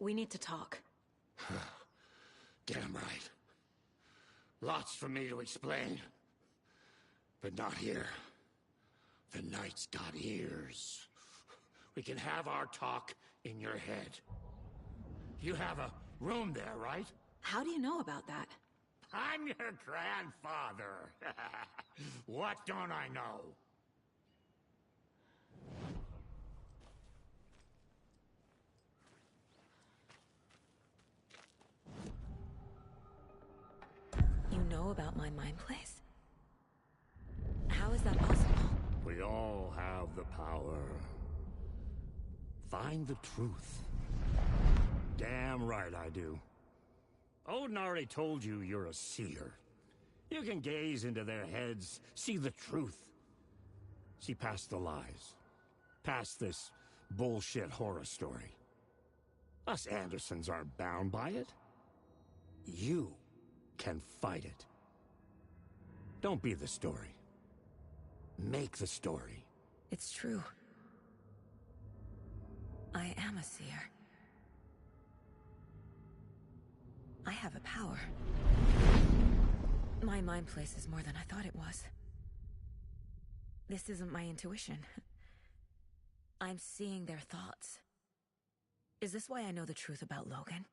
We need to talk. Damn right. Lots for me to explain. But not here. The night's got ears. We can have our talk in your head. You have a room there, right? How do you know about that? I'm your grandfather. What don't I know? You know about my mind place? How is that possible? We all have the power. Find the truth. Damn right I do. Odin already told you you're a seer. You can gaze into their heads, see the truth. See past the lies. Past this bullshit horror story. Us Andersons aren't bound by it. You can fight it. Don't be the story. Make the story. It's true. I am a seer. I have a power. My mind place is more than I thought it was. This isn't my intuition. I'm seeing their thoughts. Is this why I know the truth about Logan?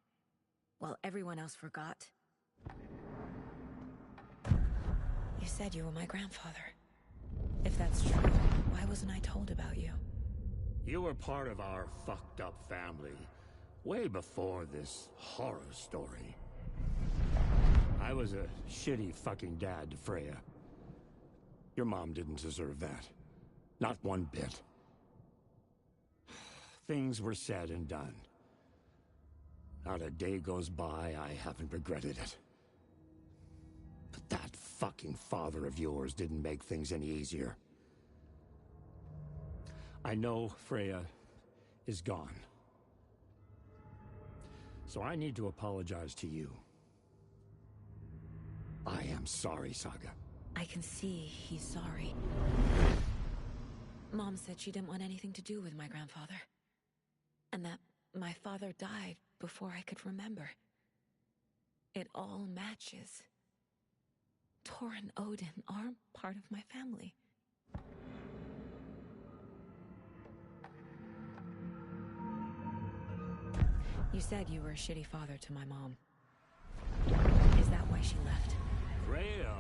While everyone else forgot? You said you were my grandfather. If that's true, why wasn't I told about you? You were part of our fucked up family, way before this horror story. I was a shitty fucking dad to Freya. Your mom didn't deserve that. Not one bit. Things were said and done. Not a day goes by I haven't regretted it. But that fucking father of yours didn't make things any easier. I know Freya is gone. So I need to apologize to you. I am sorry, Saga. I can see he's sorry. Mom said she didn't want anything to do with my grandfather. And that my father died before I could remember. It all matches. Tor and Odin are part of my family. You said you were a shitty father to my mom. Is that why she left? Freya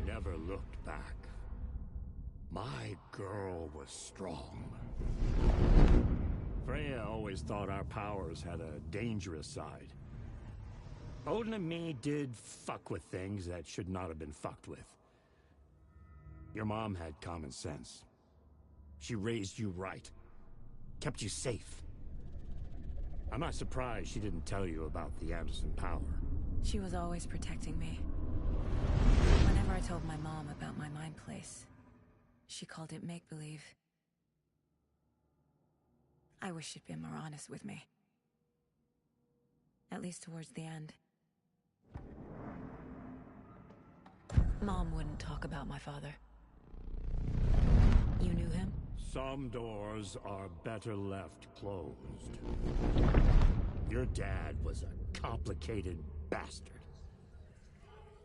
never looked back. My girl was strong. Freya always thought our powers had a dangerous side. Odin and me did fuck with things that should not have been fucked with. Your mom had common sense. She raised you right. Kept you safe. I'm not surprised she didn't tell you about the Anderson power. She was always protecting me. Whenever I told my mom about my mind place, she called it make-believe. I wish she'd been more honest with me. At least towards the end. Mom wouldn't talk about my father. You knew him? Some doors are better left closed. Your dad was a complicated bastard.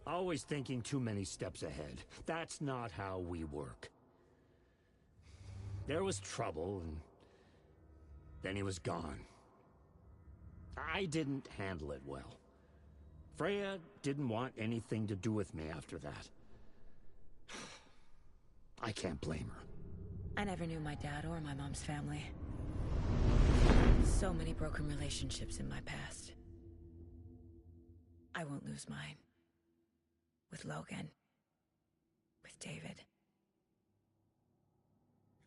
Always thinking too many steps ahead. That's not how we work. There was trouble, and then he was gone. I didn't handle it well. Freya didn't want anything to do with me after that. I can't blame her. I never knew my dad or my mom's family. So many broken relationships in my past. I won't lose mine. With Logan. With David.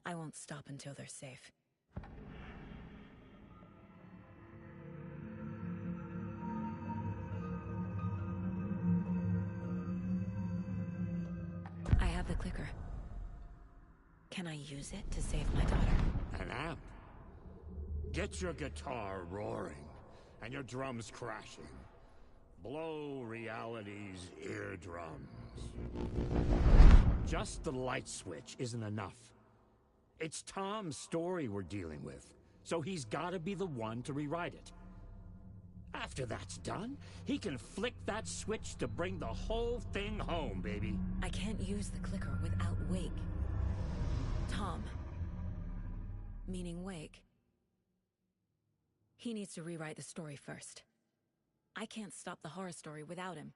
I won't stop until they're safe. I have the clicker. Can I use it to save my daughter? An amp? Get your guitar roaring, and your drums crashing. Blow reality's eardrums. Just the light switch isn't enough. It's Tom's story we're dealing with, so he's gotta be the one to rewrite it. After that's done, he can flick that switch to bring the whole thing home, baby. I can't use the clicker without Wake. Tom. Meaning Wake. He needs to rewrite the story first. I can't stop the horror story without him.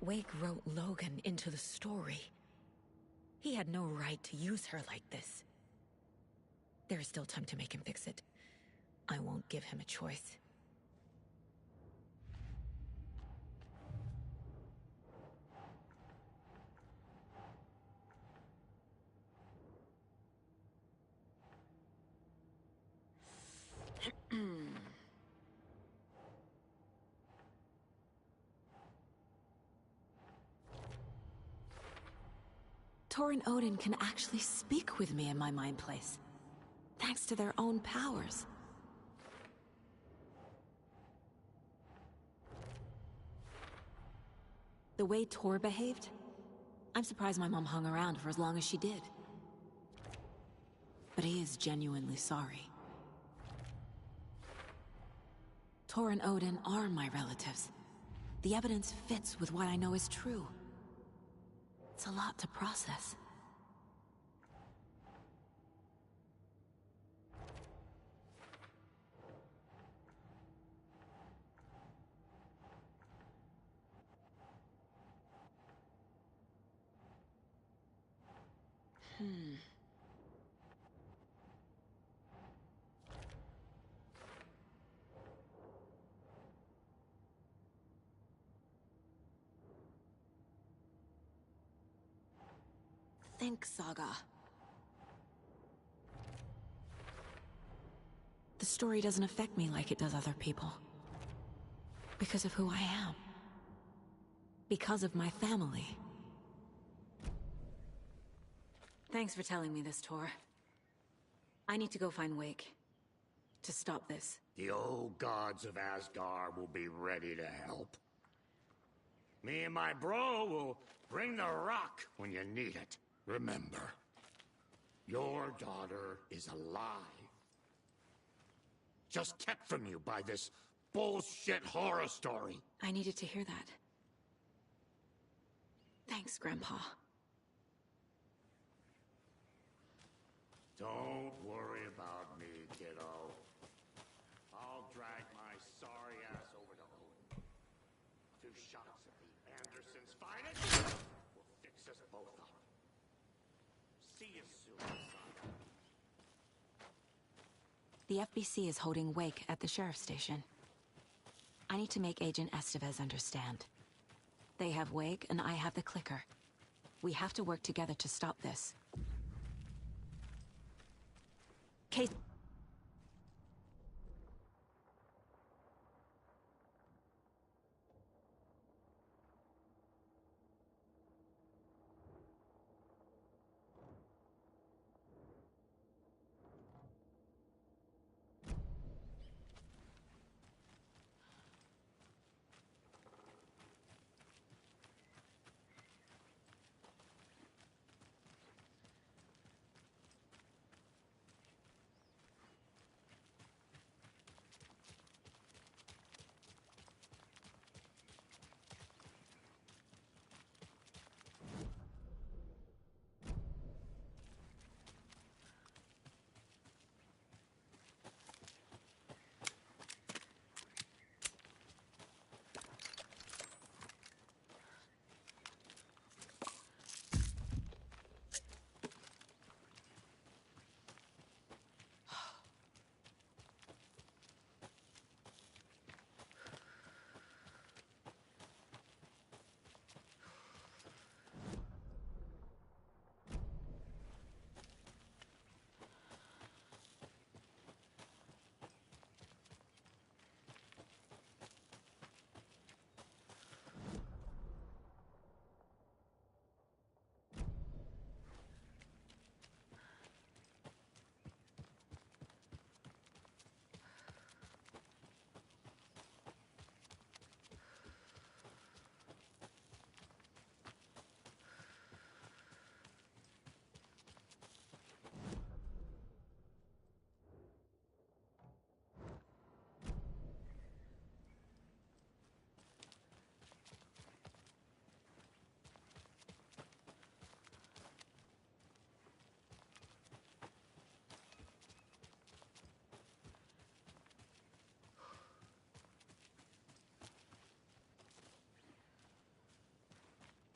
Wake wrote Logan into the story. He had no right to use her like this. There is still time to make him fix it. I won't give him a choice. Tor and Odin can actually speak with me in my mind place, thanks to their own powers. The way Tor behaved, I'm surprised my mom hung around for as long as she did. But he is genuinely sorry. Tor and Odin are my relatives. The evidence fits with what I know is true. It's a lot to process. Think, Saga. The story doesn't affect me like it does other people. Because of who I am. Because of my family. Thanks for telling me this, Tor. I need to go find Wake. To stop this. The old gods of Asgard will be ready to help. Me and my bro will bring the rock when you need it. Remember, your daughter is alive. Just kept from you by this bullshit horror story. I needed to hear that. Thanks, Grandpa. Don't worry about me, kiddo. I'll drag my sorry ass over to Odin. 2 shots of the Andersons' finest will fix us both up. See you soon, son. The FBC is holding Wake at the sheriff's station. I need to make Agent Estevez understand. They have Wake and I have the clicker. We have to work together to stop this. Case...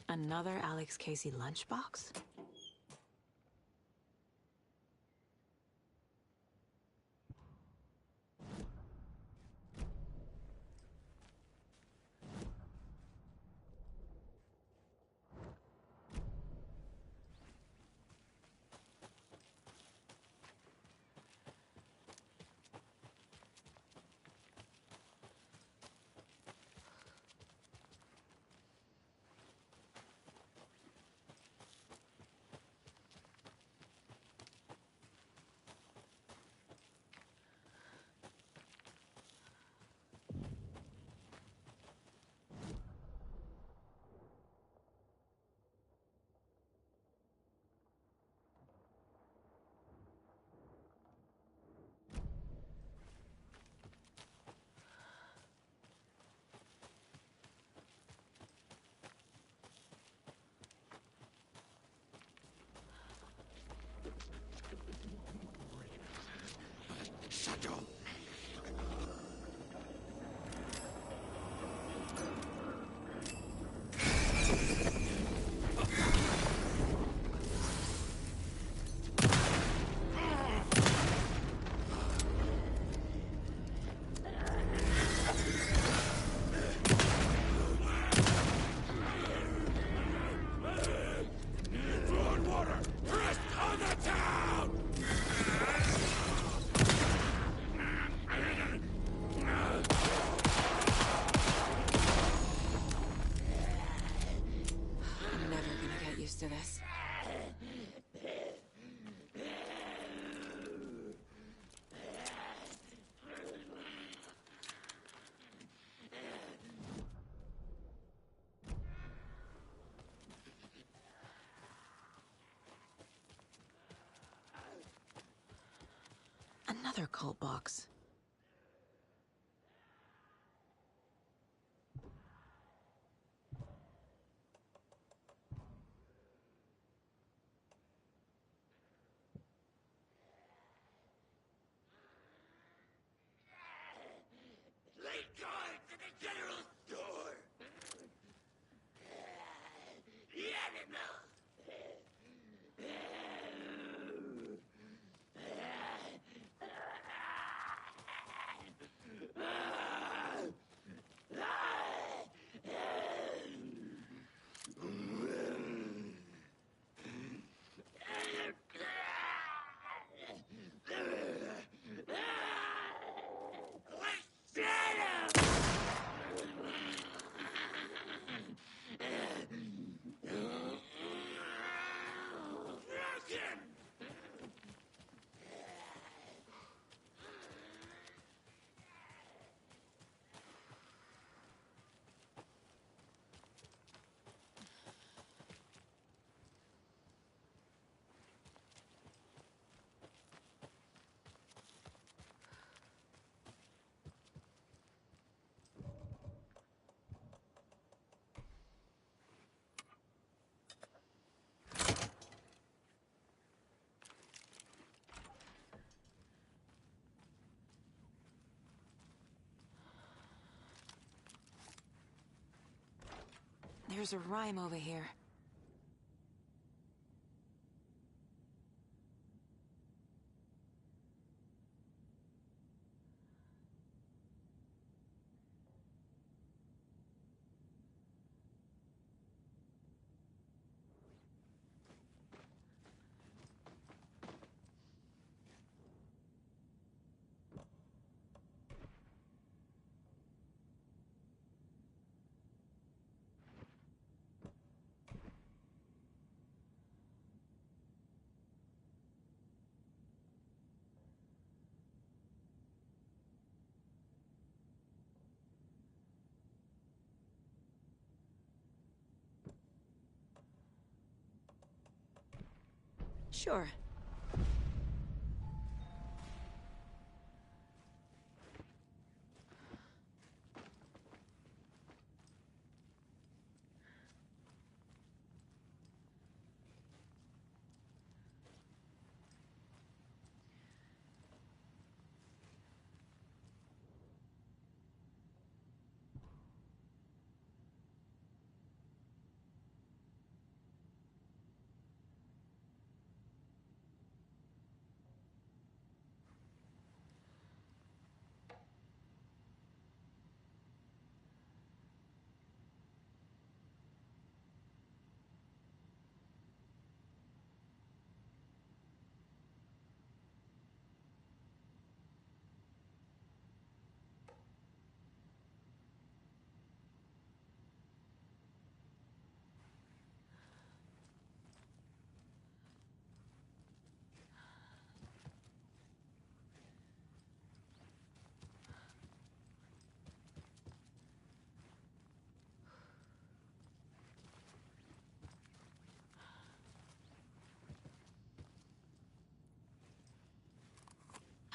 Another Alex Casey lunchbox? Shut. To this. Another cult box. There's a rhyme over here. Sure.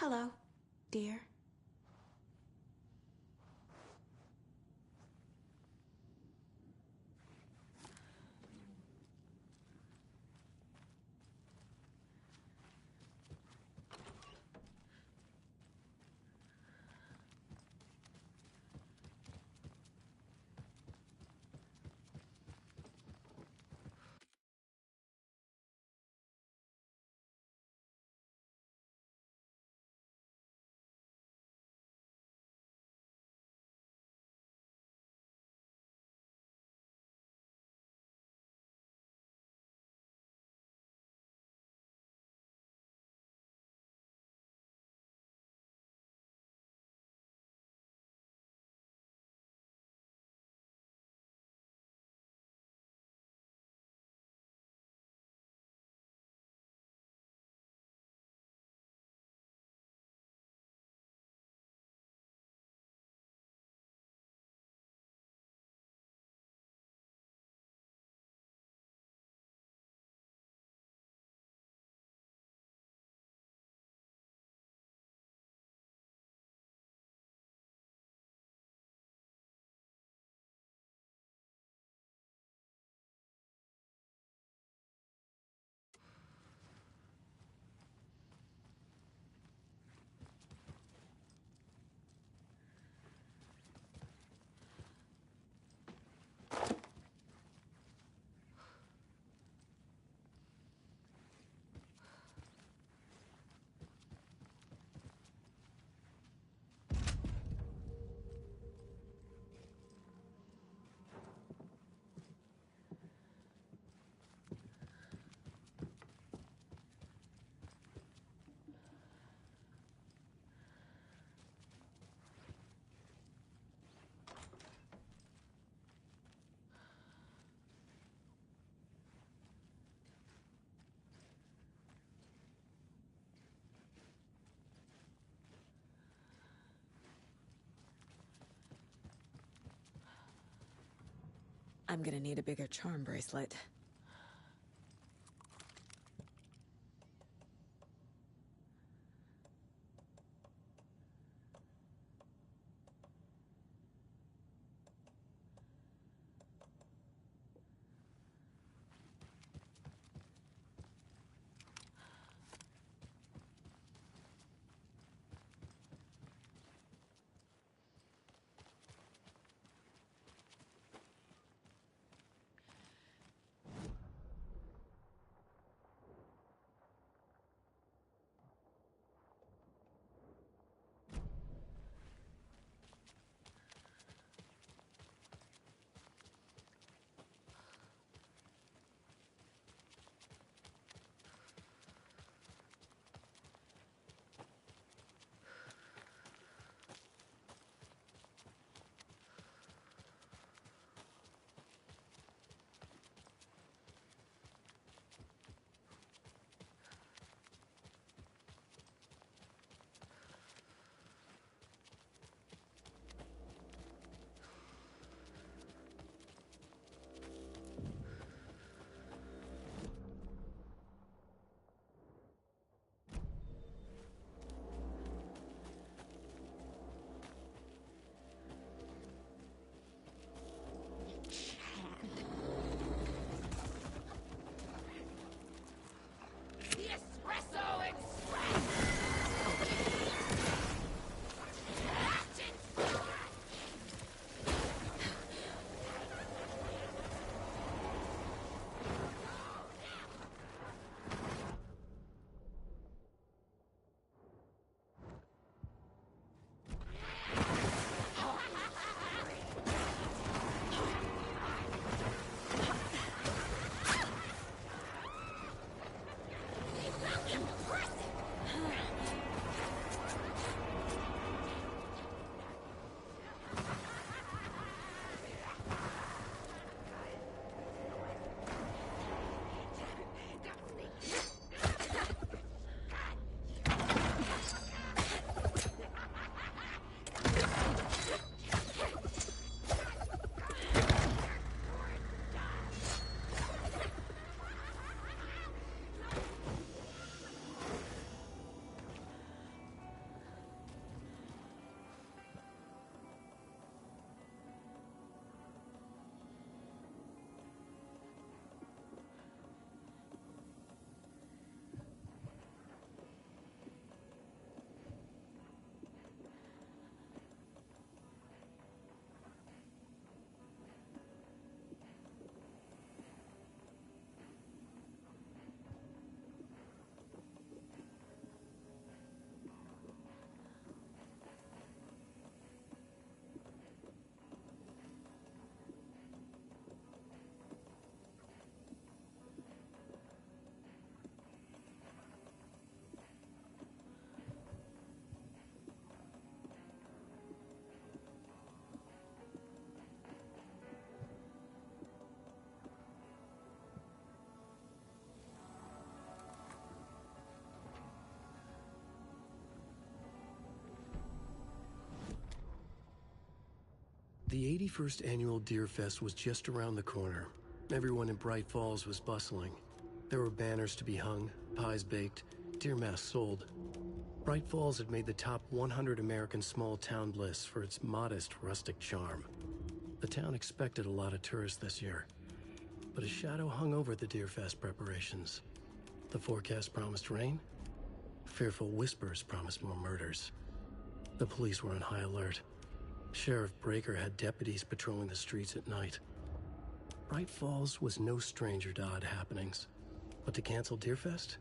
Hello, dear. I'm gonna need a bigger charm bracelet. The 81st Annual Deer Fest was just around the corner. Everyone in Bright Falls was bustling. There were banners to be hung, pies baked, deer masks sold. Bright Falls had made the top 100 American small town lists for its modest, rustic charm. The town expected a lot of tourists this year, but a shadow hung over the Deer Fest preparations. The forecast promised rain. Fearful whispers promised more murders. The police were on high alert. Sheriff Breaker had deputies patrolling the streets at night. Bright Falls was no stranger to odd happenings, but to cancel Deerfest?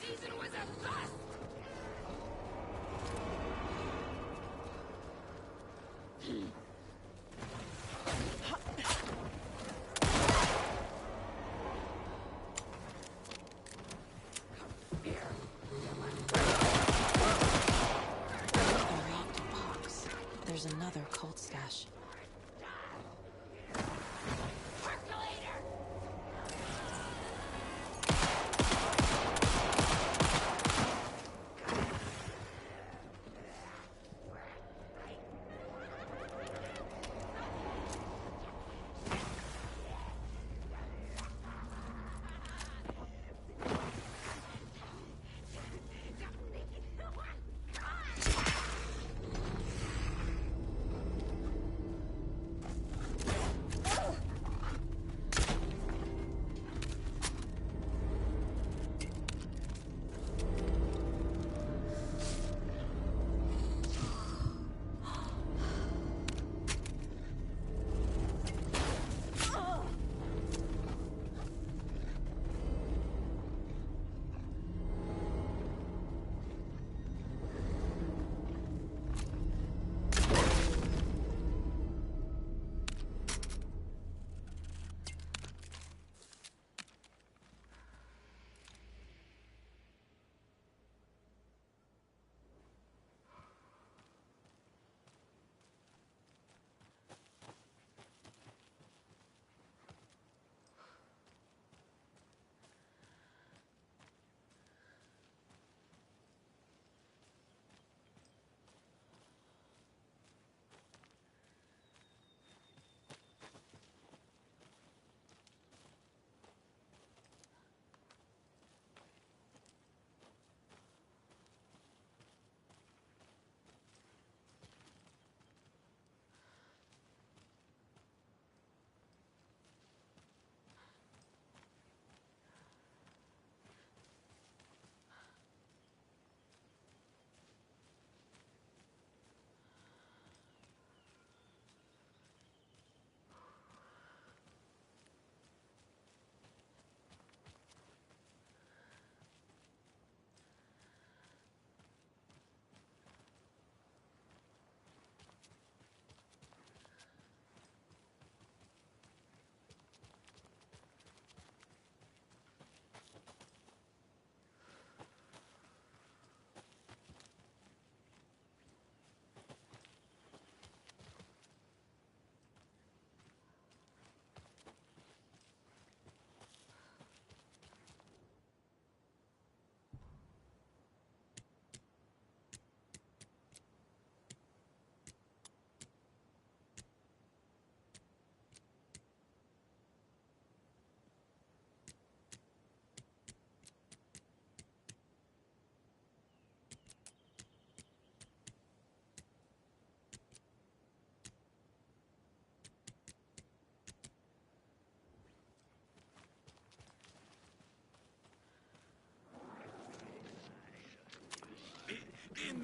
Season was a bust! There's another cult stash.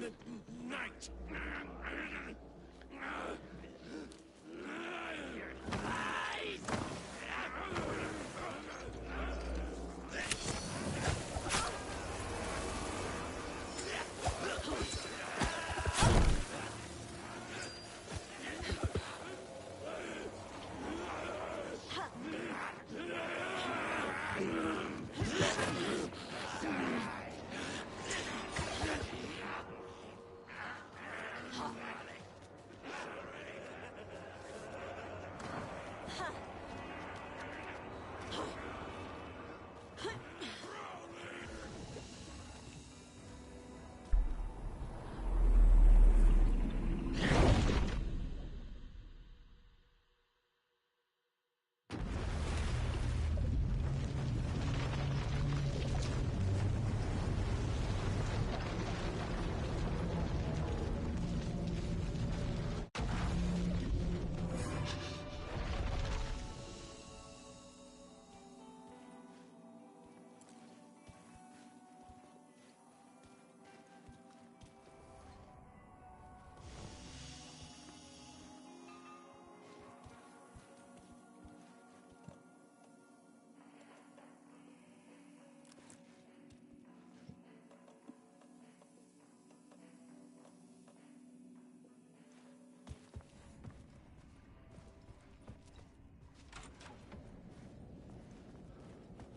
the night.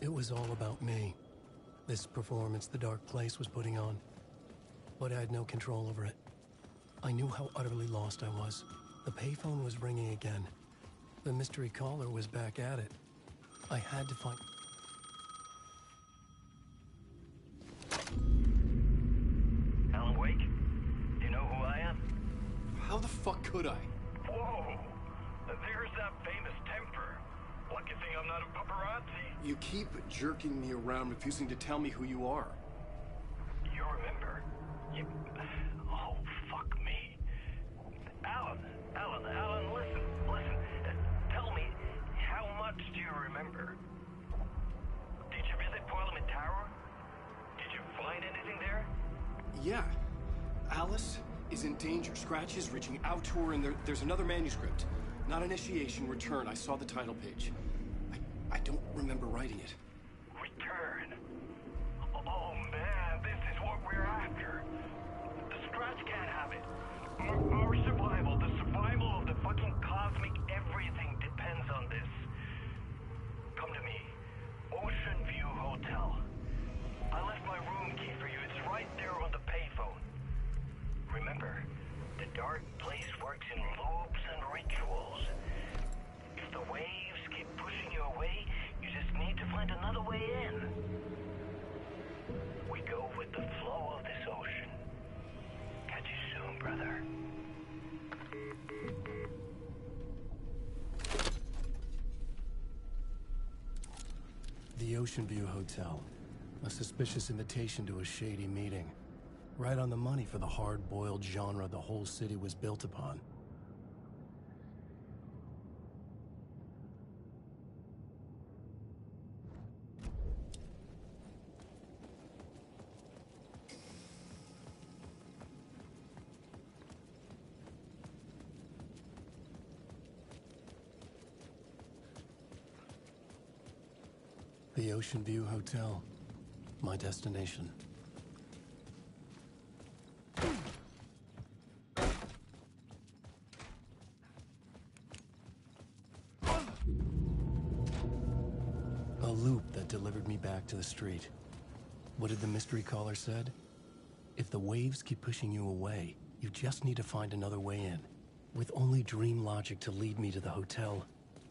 It was all about me. This performance the Dark Place was putting on. But I had no control over it. I knew how utterly lost I was. The payphone was ringing again. The mystery caller was back at it. I had to find... Alan Wake? Do you know who I am? How the fuck could I? Whoa! There's that famous temper. Lucky thing I'm not a paparazzi. You keep jerking me around, refusing to tell me who you are. You remember? You... Oh, fuck me. Alan, listen. Tell me, how much do you remember? Did you visit Parliament Tower? Did you find anything there? Yeah. Alice is in danger. Scratch is reaching out to her, and there's another manuscript. Not initiation, return. I saw the title page. I don't remember writing it. Return? Oh man, this is what we're after. The Scratch can't have it. Our survival, the survival of the fucking cosmic everything depends on this. Come to me. Ocean View Hotel. I left my room key for you. It's right there on the payphone. Remember, the Dark Place works in loops and rituals. If the waves keep pushing you away, you just need to find another way in. We go with the flow of this ocean. Catch you soon, brother. The Ocean View Hotel. A suspicious invitation to a shady meeting. Right on the money for the hard-boiled genre the whole city was built upon. The Ocean View Hotel. My destination. A loop that delivered me back to the street. What did the mystery caller said? If the waves keep pushing you away, you just need to find another way in. With only dream logic to lead me to the hotel,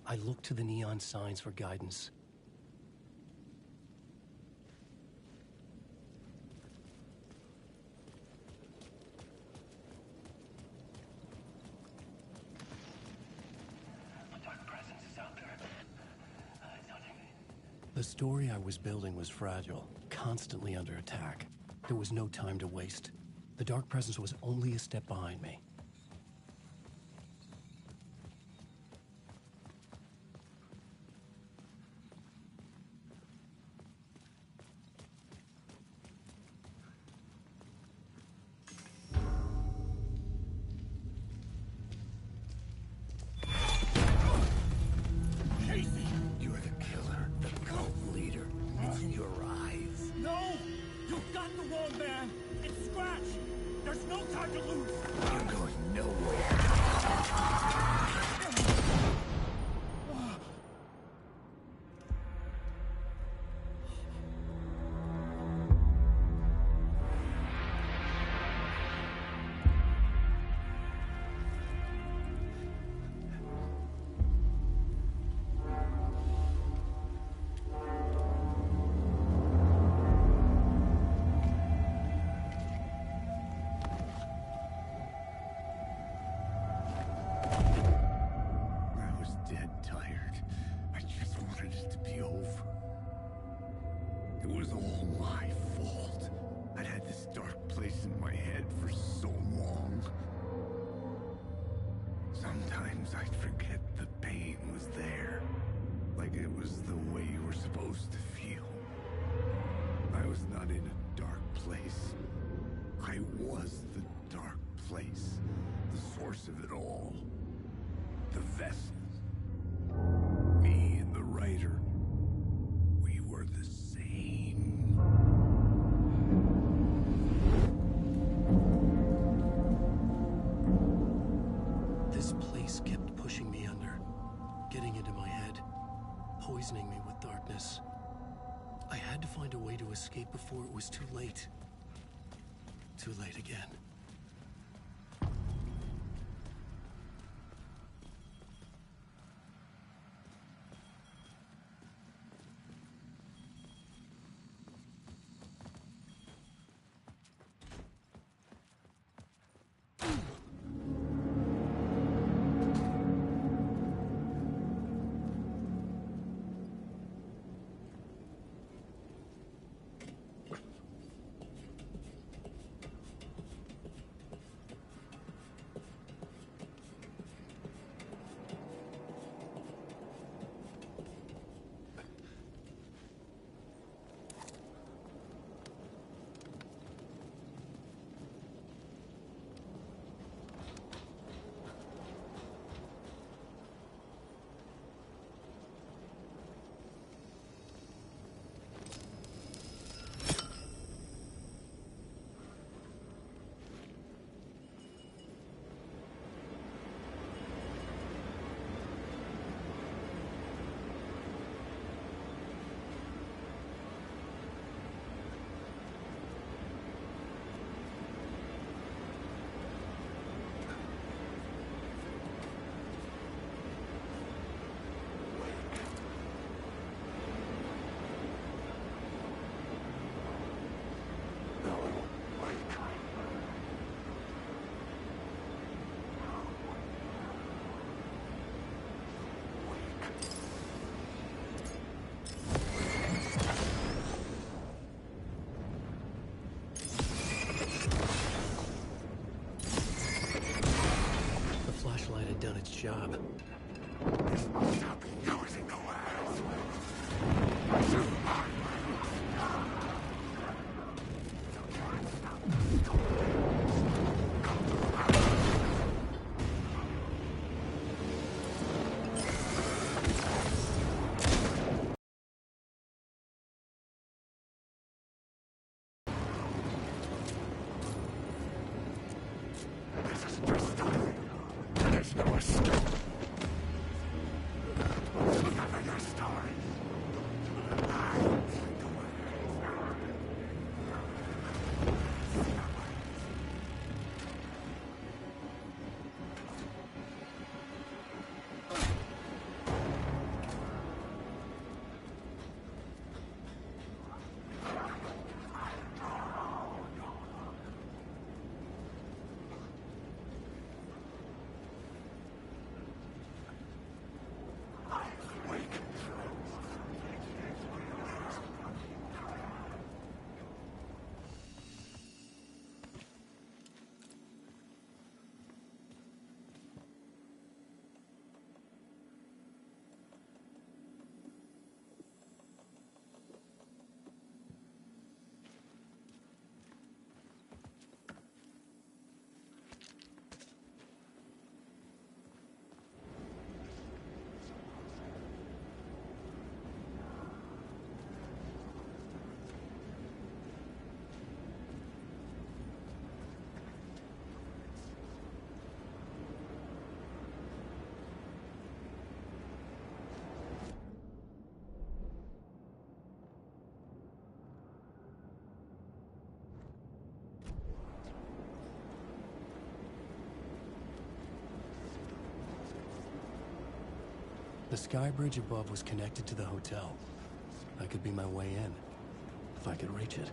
I looked to the neon signs for guidance. The story I was building was fragile, constantly under attack. There was no time to waste. The Dark Presence was only a step behind me. You're going nowhere. I was dead tired. I just wanted it to be over. It was all my fault. I'd had this dark place in my head for so long. Sometimes I'd forget the pain was there. Like it was the way you were supposed to feel. I was not in a dark place. I was the dark place. The source of it all. The vessel. Me and the writer. We were the same. This place kept pushing me under, getting into my head, poisoning me with darkness. I had to find a way to escape before it was too late. Too late again. Done its job. This must not be using the words. This is just time. There's no escape. Remember your story. I need the words. The sky bridge above was connected to the hotel. That could be my way in, if I could reach it.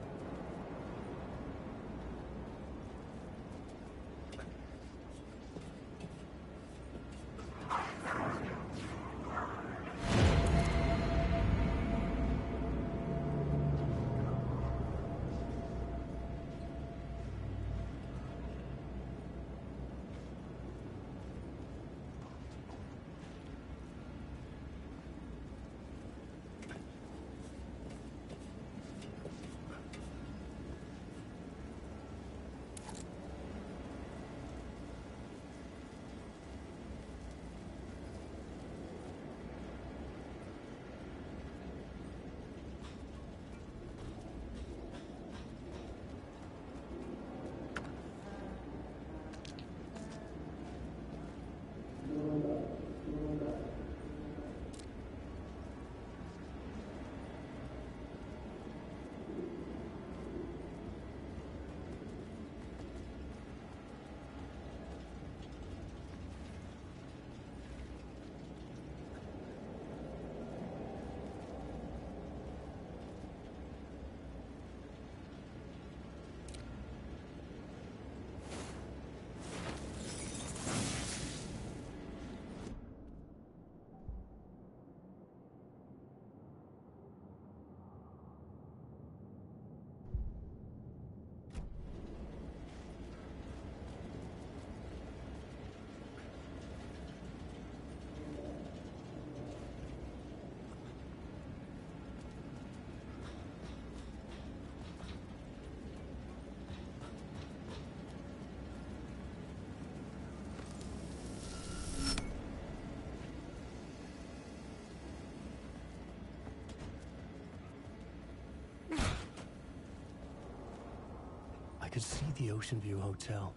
I could see the Ocean View Hotel.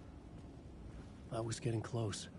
I was getting close.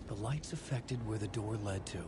The lights affected where the door led to.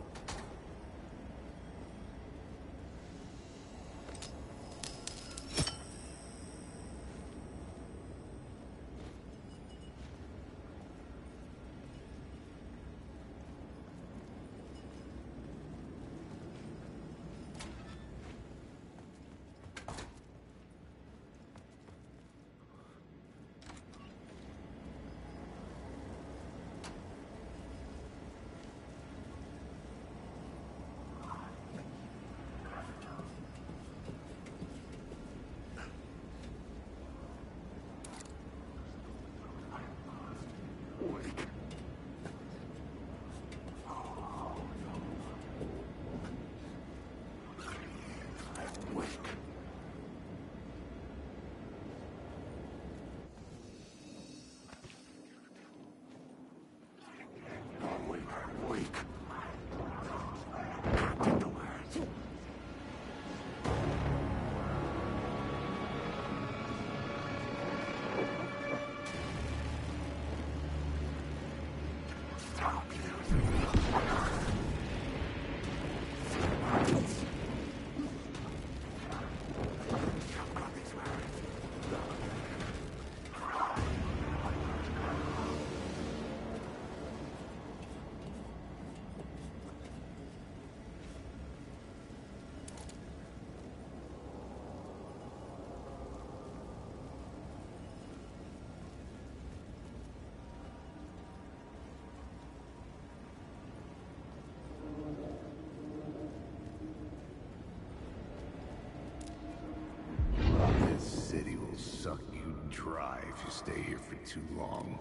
Suck you dry if you stay here for too long.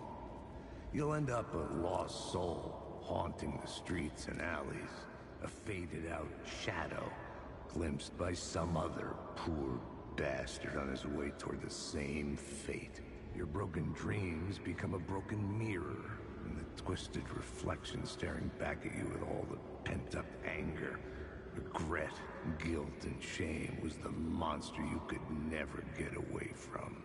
You'll end up a lost soul, haunting the streets and alleys. A faded-out shadow, glimpsed by some other poor bastard on his way toward the same fate. Your broken dreams become a broken mirror, and the twisted reflection staring back at you with all the pent-up anger, regret, guilt, and shame was the monster you could never get away from.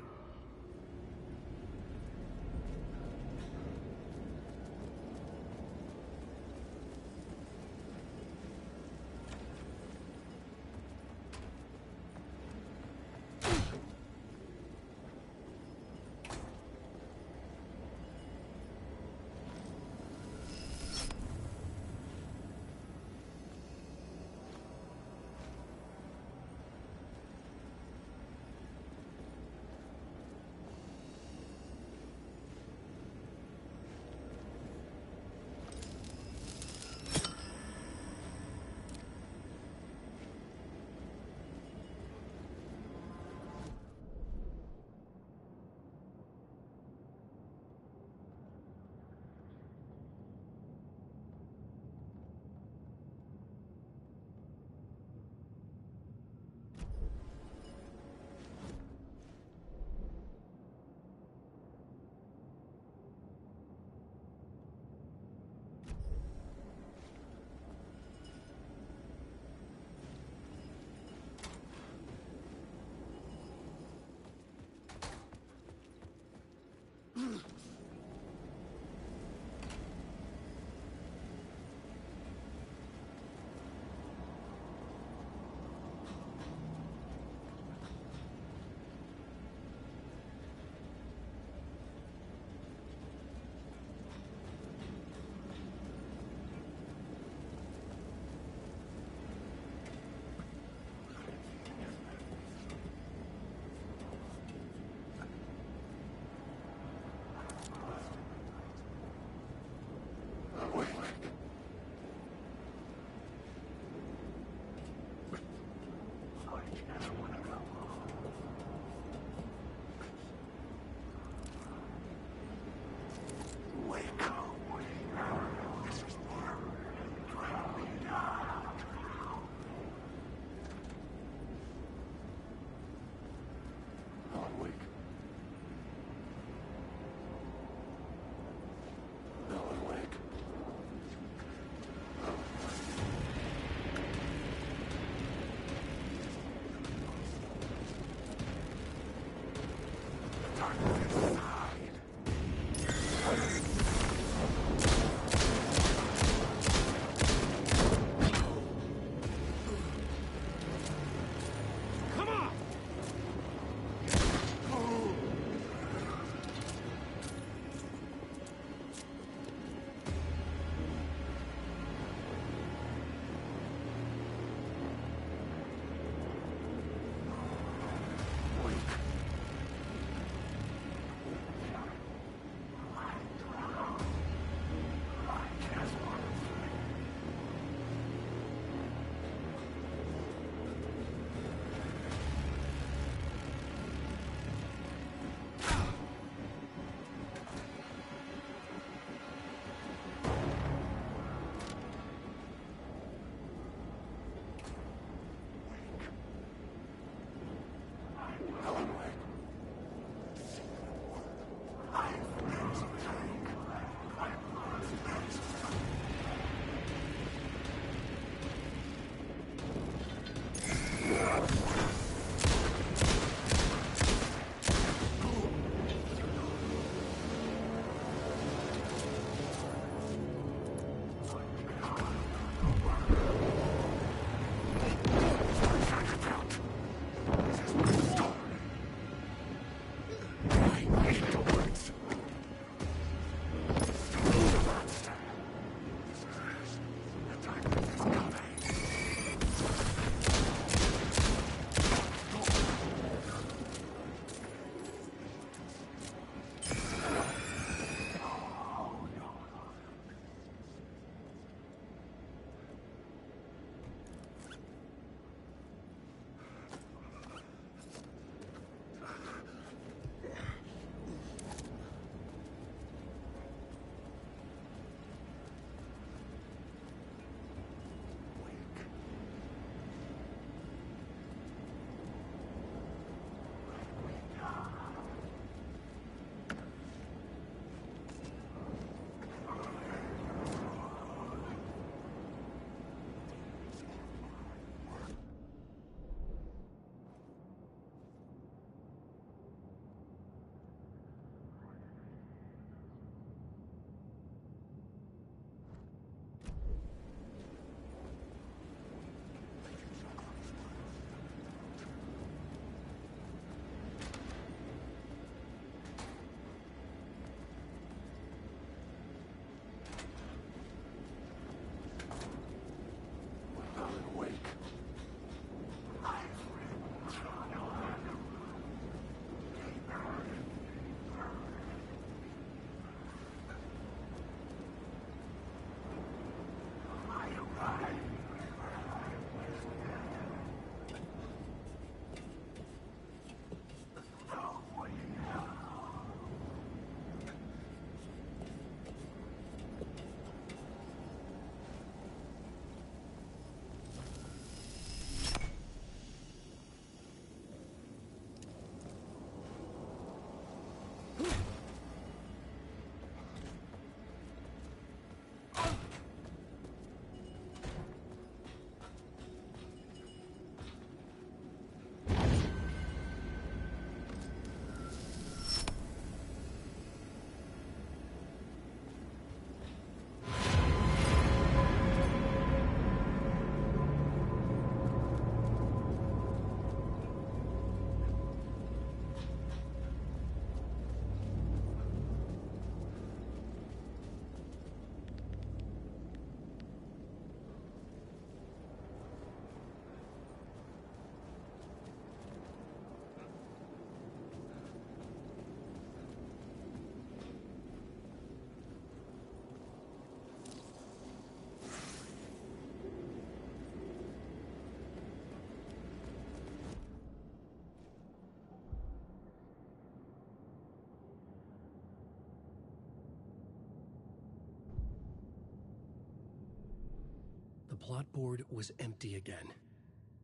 plot board was empty again.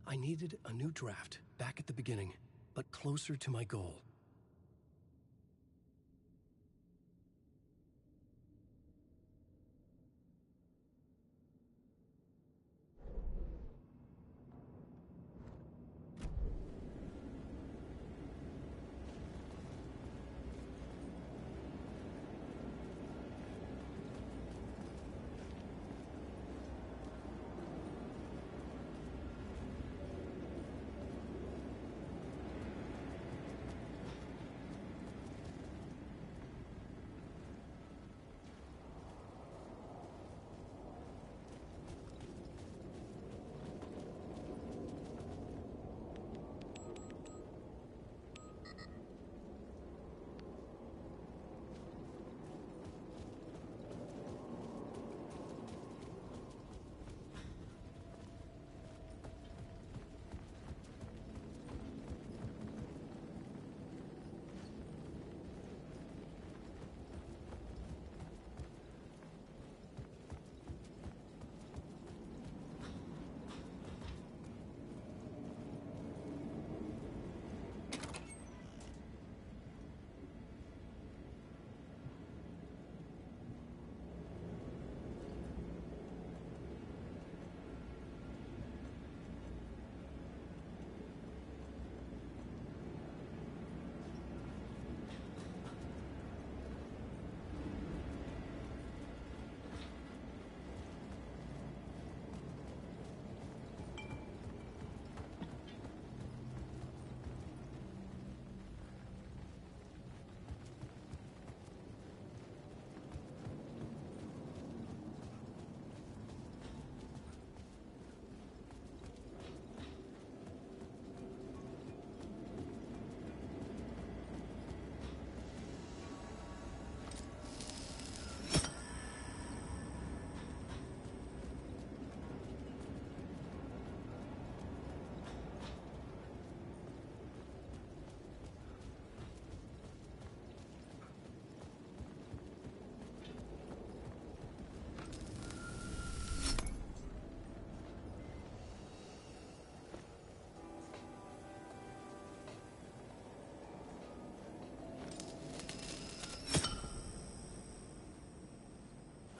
I needed a new draft, back at the beginning, but closer to my goal.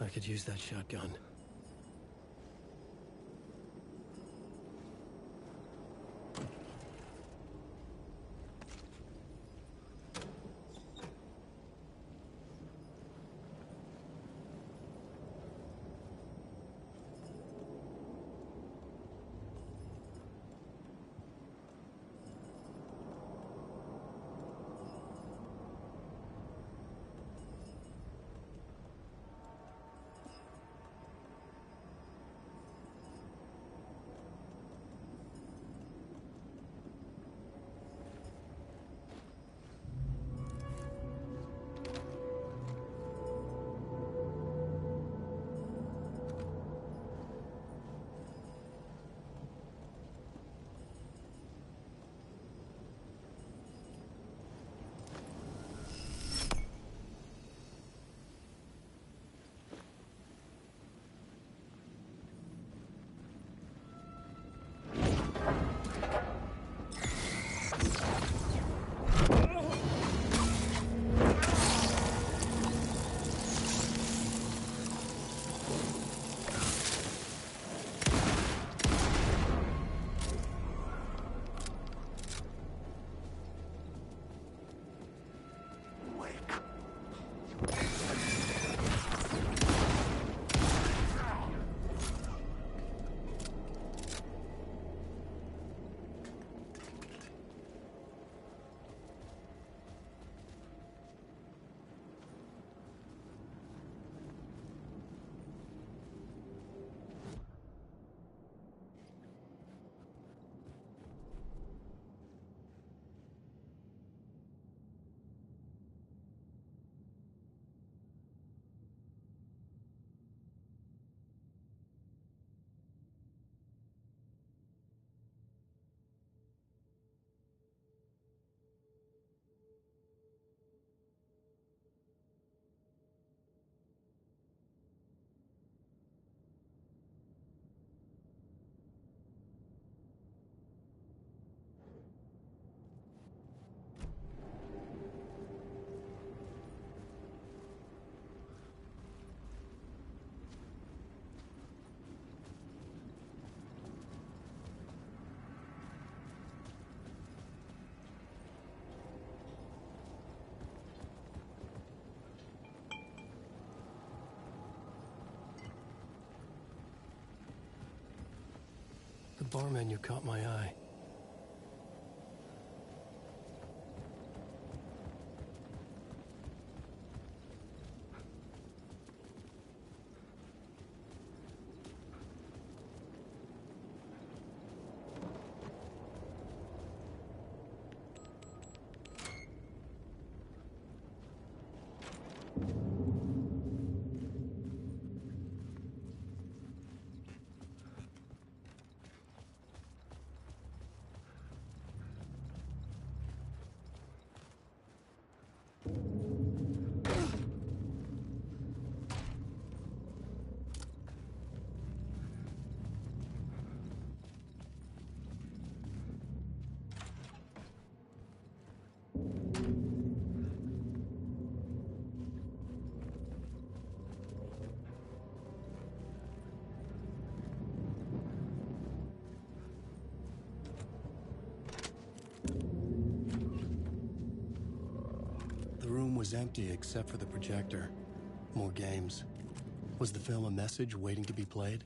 I could use that shotgun. bar menu caught my eye. The room was empty except for the projector. More games. Was the film a message waiting to be played?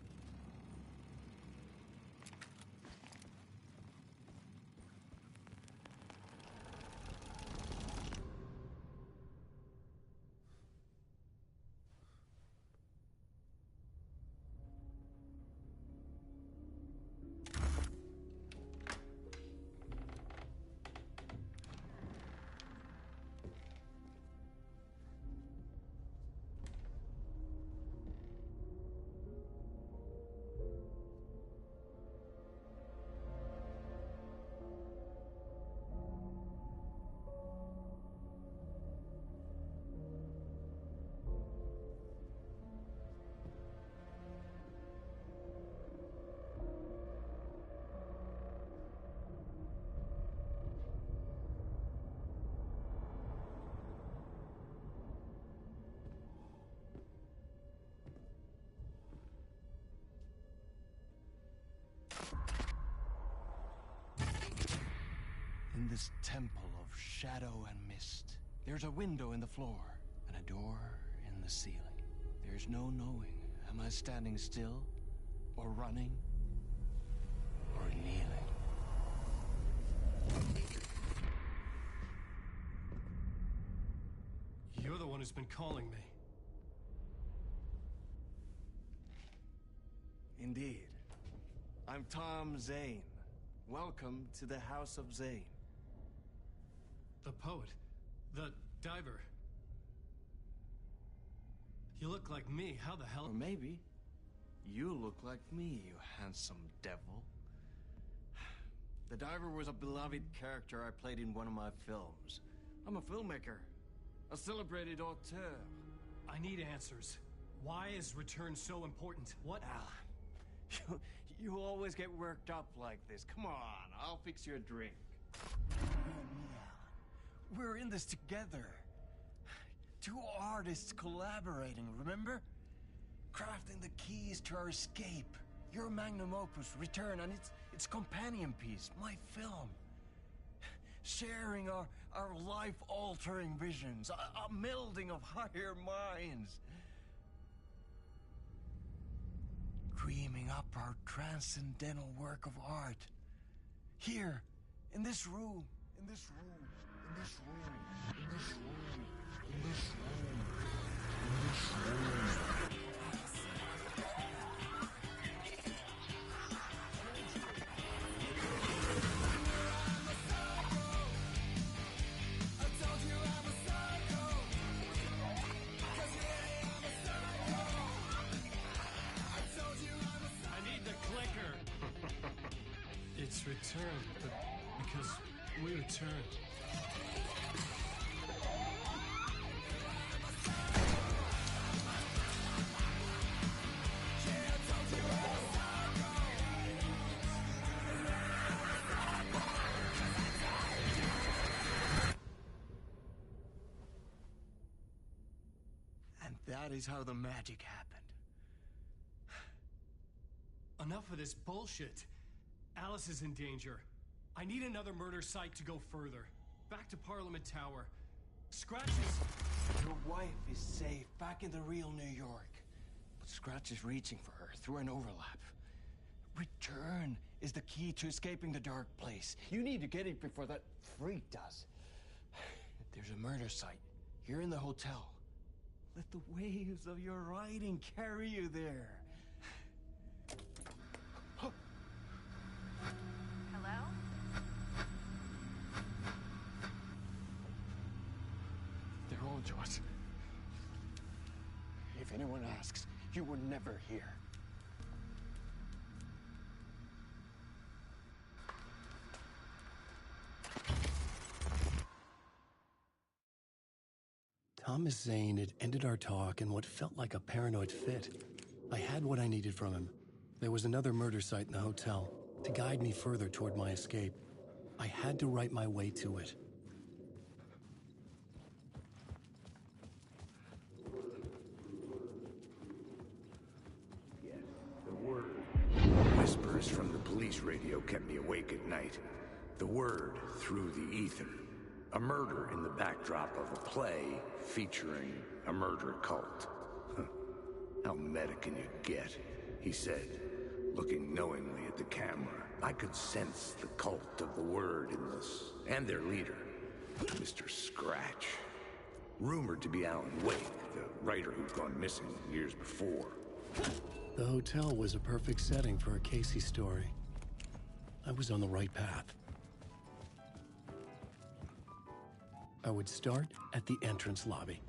In this temple of shadow and mist, there's a window in the floor and a door in the ceiling. There's no knowing, am I standing still, or running, or kneeling? You're the one who's been calling me. Indeed. I'm Tom Zane. Welcome to the House of Zane. The poet. The diver. You look like me. How the hell? Or maybe you look like me, you handsome devil. The diver was a beloved character I played in one of my films. I'm a filmmaker, a celebrated auteur. I need answers. Why is Return so important? What? Alan, you always get worked up like this. Come on, I'll fix you a drink. We're in this together. Two artists collaborating, remember? Crafting the keys to our escape. Your magnum opus, Return, and its companion piece, my film. Sharing our life-altering visions, a melding of higher minds. Dreaming up our transcendental work of art. Here, in this room, in this room, in this room, in this room, in this room, in this room. It's Return, but because we returned. And that is how the magic happened. Enough of this bullshit. Alice is in danger. I need another murder site to go further. Back to Parliament Tower. Scratch is... Your wife is safe, back in the real New York. But Scratch is reaching for her through an overlap. Return is the key to escaping the dark place. You need to get it before that freak does. There's a murder site here in the hotel. Let the waves of your writing carry you there. Hello? They're on to us. If anyone asks, you were never here. Thomas Zane had ended our talk in what felt like a paranoid fit. I had what I needed from him. There was another murder site in the hotel to guide me further toward my escape. I had to write my way to it. Yes, the word. Whispers from the police radio kept me awake at night. The word through the ether. A murder in the backdrop of a play featuring a murder cult. Huh. How meta can you get? He said, looking knowingly at the camera. I could sense the cult of the word in this, and their leader, Mr. Scratch. Rumored to be Alan Wake, the writer who'd gone missing years before. The hotel was a perfect setting for a Casey story. I was on the right path. I would start at the entrance lobby.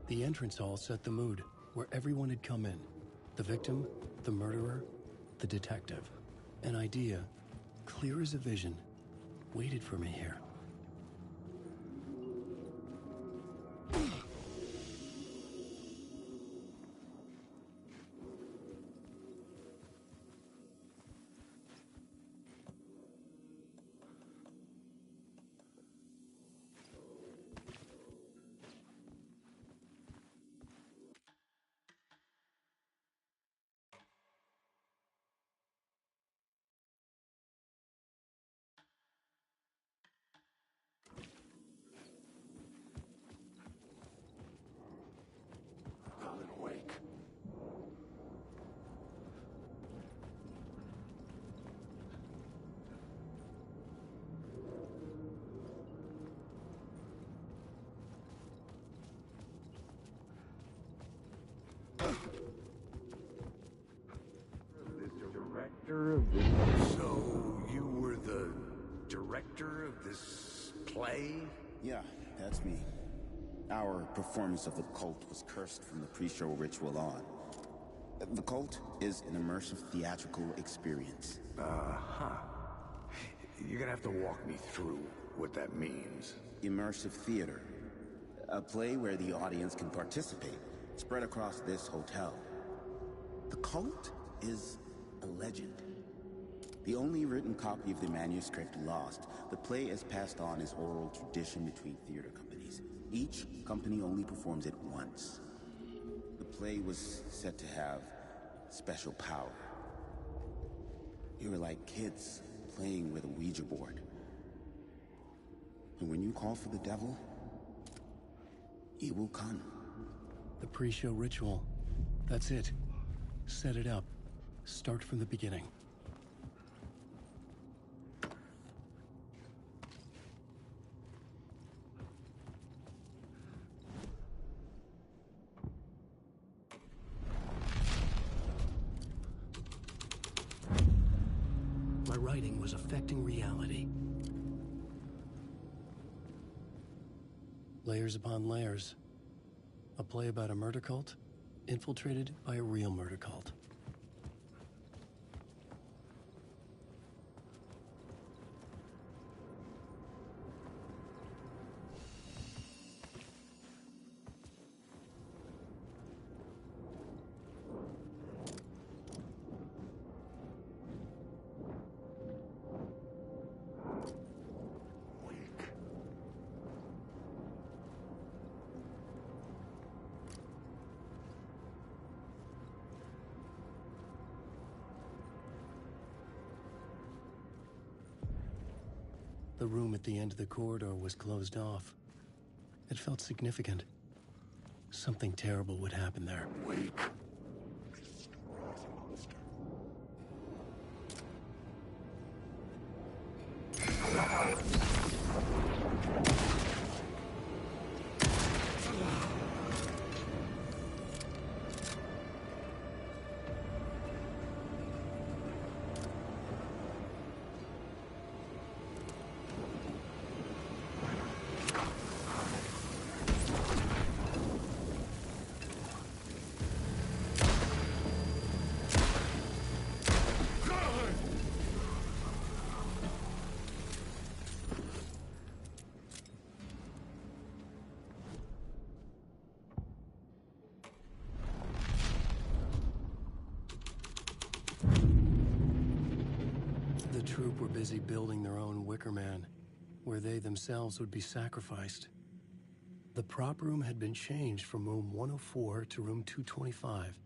The entrance hall set the mood, where everyone had come in. The victim, the murderer, the detective. An idea, clear as a vision, waited for me here. Alan Wake. Director of this. So you were the director of this play? Yeah, that's me. Our performance of the cult was cursed from the pre-show ritual on. The cult is an immersive theatrical experience. Uh-huh. You're gonna have to walk me through what that means. Immersive theater. A play where the audience can participate, spread across this hotel. The cult is a legend. The only written copy of the manuscript lost, the play is passed on as oral tradition between theater companies. Each company only performs it once. The play was said to have special power. You were like kids playing with a Ouija board. And when you call for the devil, he will come. The pre-show ritual. That's it. Set it up. Start from the beginning. My writing was affecting reality. Layers upon layers. A play about a murder cult, infiltrated by a real murder cult. The room at the end of the corridor was closed off. It felt significant. Something terrible would happen there. Wait. The troop were busy building their own Wicker Man, where they themselves would be sacrificed. The prop room had been changed from room 104 to room 225.